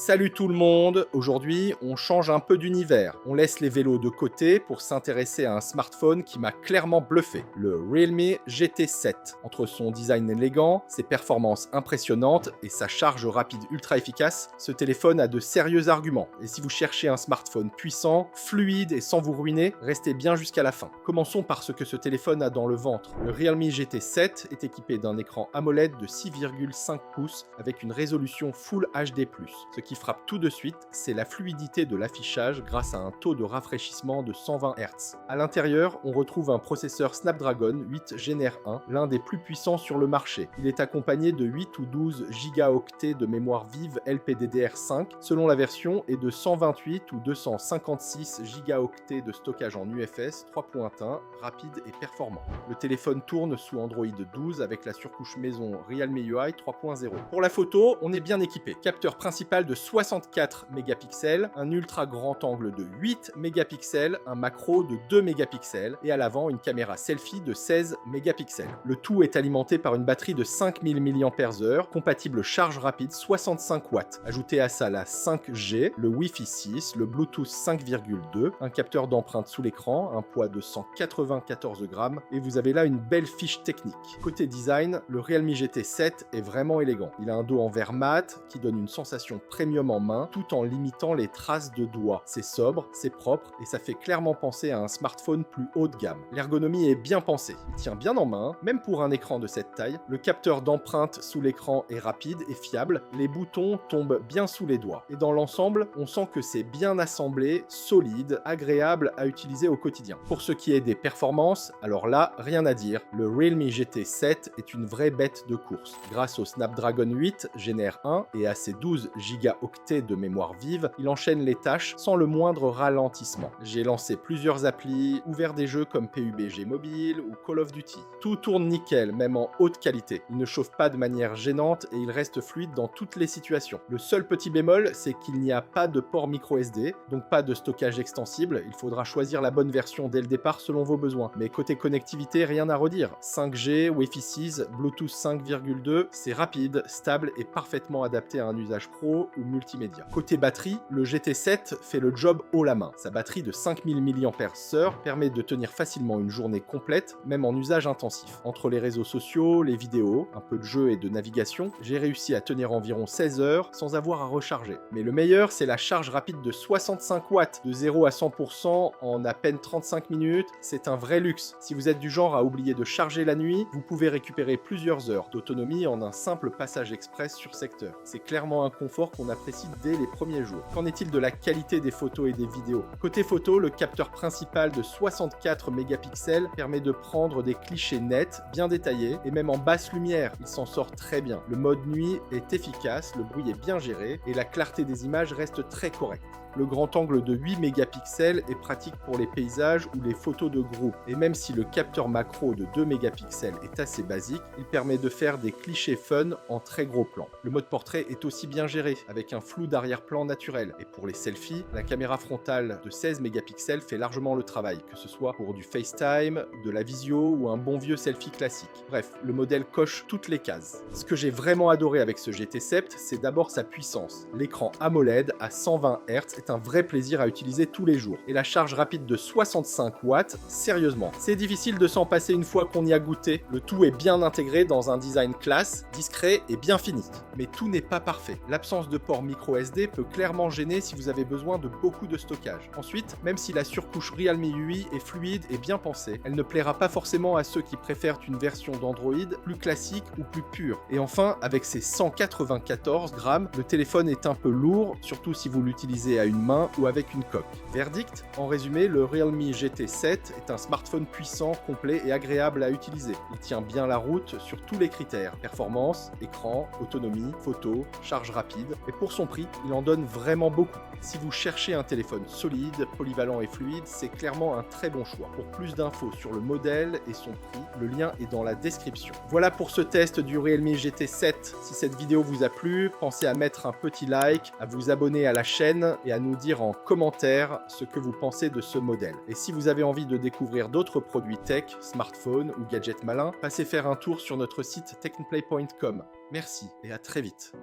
Salut tout le monde, aujourd'hui on change un peu d'univers. On laisse les vélos de côté pour s'intéresser à un smartphone qui m'a clairement bluffé, le Realme GT7. Entre son design élégant, ses performances impressionnantes et sa charge rapide ultra efficace, ce téléphone a de sérieux arguments. Et si vous cherchez un smartphone puissant, fluide et sans vous ruiner, restez bien jusqu'à la fin. Commençons par ce que ce téléphone a dans le ventre. Le Realme GT7 est équipé d'un écran AMOLED de 6,5 pouces avec une résolution Full HD+. Ce qui frappe tout de suite, c'est la fluidité de l'affichage grâce à un taux de rafraîchissement de 120 Hz. À l'intérieur, on retrouve un processeur Snapdragon 8 Gen R1, l'un des plus puissants sur le marché. Il est accompagné de 8 ou 12 gigaoctets de mémoire vive LPDDR5 selon la version et de 128 ou 256 gigaoctets de stockage en UFS 3.1 rapide et performant. Le téléphone tourne sous Android 12 avec la surcouche maison Realme UI 3.0. Pour la photo, on est bien équipé. Capteur principal de 64 mégapixels, un ultra grand angle de 8 mégapixels, un macro de 2 mégapixels et à l'avant une caméra selfie de 16 mégapixels. Le tout est alimenté par une batterie de 5000 mAh, compatible charge rapide 65 watts. Ajoutez à ça la 5G, le Wi-Fi 6, le Bluetooth 5,2, un capteur d'empreinte sous l'écran, un poids de 194 grammes et vous avez là une belle fiche technique. Côté design, le Realme GT7 est vraiment élégant. Il a un dos en verre mat qui donne une sensation premium en main tout en limitant les traces de doigts. C'est sobre, c'est propre et ça fait clairement penser à un smartphone plus haut de gamme. L'ergonomie est bien pensée. Il tient bien en main, même pour un écran de cette taille. Le capteur d'empreinte sous l'écran est rapide et fiable. Les boutons tombent bien sous les doigts. Et dans l'ensemble, on sent que c'est bien assemblé, solide, agréable à utiliser au quotidien. Pour ce qui est des performances, alors là, rien à dire. Le Realme GT7 est une vraie bête de course. Grâce au Snapdragon 8 Gen R1 et à ses 12 gigaoctets de mémoire vive, il enchaîne les tâches sans le moindre ralentissement. J'ai lancé plusieurs applis, ouvert des jeux comme PUBG Mobile ou Call of Duty. Tout tourne nickel, même en haute qualité. Il ne chauffe pas de manière gênante et il reste fluide dans toutes les situations. Le seul petit bémol, c'est qu'il n'y a pas de port micro SD, donc pas de stockage extensible. Il faudra choisir la bonne version dès le départ selon vos besoins. Mais côté connectivité, rien à redire. 5G, Wi-Fi 6, Bluetooth 5,2, c'est rapide, stable et parfaitement adapté à un usage pro ou multimédia. Côté batterie, le GT7 fait le job haut la main. Sa batterie de 5000 mAh permet de tenir facilement une journée complète, même en usage intensif. Entre les réseaux sociaux, les vidéos, un peu de jeu et de navigation, j'ai réussi à tenir environ 16 heures sans avoir à recharger. Mais le meilleur, c'est la charge rapide de 65 watts, de 0 à 100% en à peine 35 minutes. C'est un vrai luxe. Si vous êtes du genre à oublier de charger la nuit, vous pouvez récupérer plusieurs heures d'autonomie en un simple passage express sur secteur. C'est clairement un confort qu'on apprécie dès les premiers jours. Qu'en est-il de la qualité des photos et des vidéos? Côté photo, le capteur principal de 64 mégapixels permet de prendre des clichés nets, bien détaillés, et même en basse lumière, il s'en sort très bien. Le mode nuit est efficace, le bruit est bien géré, et la clarté des images reste très correcte. Le grand angle de 8 mégapixels est pratique pour les paysages ou les photos de groupe. Et même si le capteur macro de 2 mégapixels est assez basique, il permet de faire des clichés fun en très gros plan. Le mode portrait est aussi bien géré, avec un flou d'arrière-plan naturel. Et pour les selfies, la caméra frontale de 16 mégapixels fait largement le travail, que ce soit pour du FaceTime, de la visio ou un bon vieux selfie classique. Bref, le modèle coche toutes les cases. Ce que j'ai vraiment adoré avec ce GT7, c'est d'abord sa puissance. L'écran AMOLED à 120 Hz est un vrai plaisir à utiliser tous les jours. Et la charge rapide de 65 watts, sérieusement, c'est difficile de s'en passer une fois qu'on y a goûté. Le tout est bien intégré dans un design classe, discret et bien fini. Mais tout n'est pas parfait. L'absence de port micro SD peut clairement gêner si vous avez besoin de beaucoup de stockage. Ensuite, même si la surcouche Realme UI est fluide et bien pensée, elle ne plaira pas forcément à ceux qui préfèrent une version d'Android plus classique ou plus pure. Et enfin, avec ses 194 grammes, le téléphone est un peu lourd, surtout si vous l'utilisez à une main ou avec une coque. Verdict, en résumé, le Realme GT7 est un smartphone puissant, complet et agréable à utiliser. Il tient bien la route sur tous les critères: performance, écran, autonomie, photo, charge rapide. Et pour son prix, il en donne vraiment beaucoup. Si vous cherchez un téléphone solide, polyvalent et fluide, c'est clairement un très bon choix. Pour plus d'infos sur le modèle et son prix, le lien est dans la description. Voilà pour ce test du Realme GT7. Si cette vidéo vous a plu, pensez à mettre un petit like, à vous abonner à la chaîne et à nous dire en commentaire ce que vous pensez de ce modèle. Et si vous avez envie de découvrir d'autres produits tech, smartphones ou gadgets malins, passez faire un tour sur notre site technplay.com. Merci et à très vite.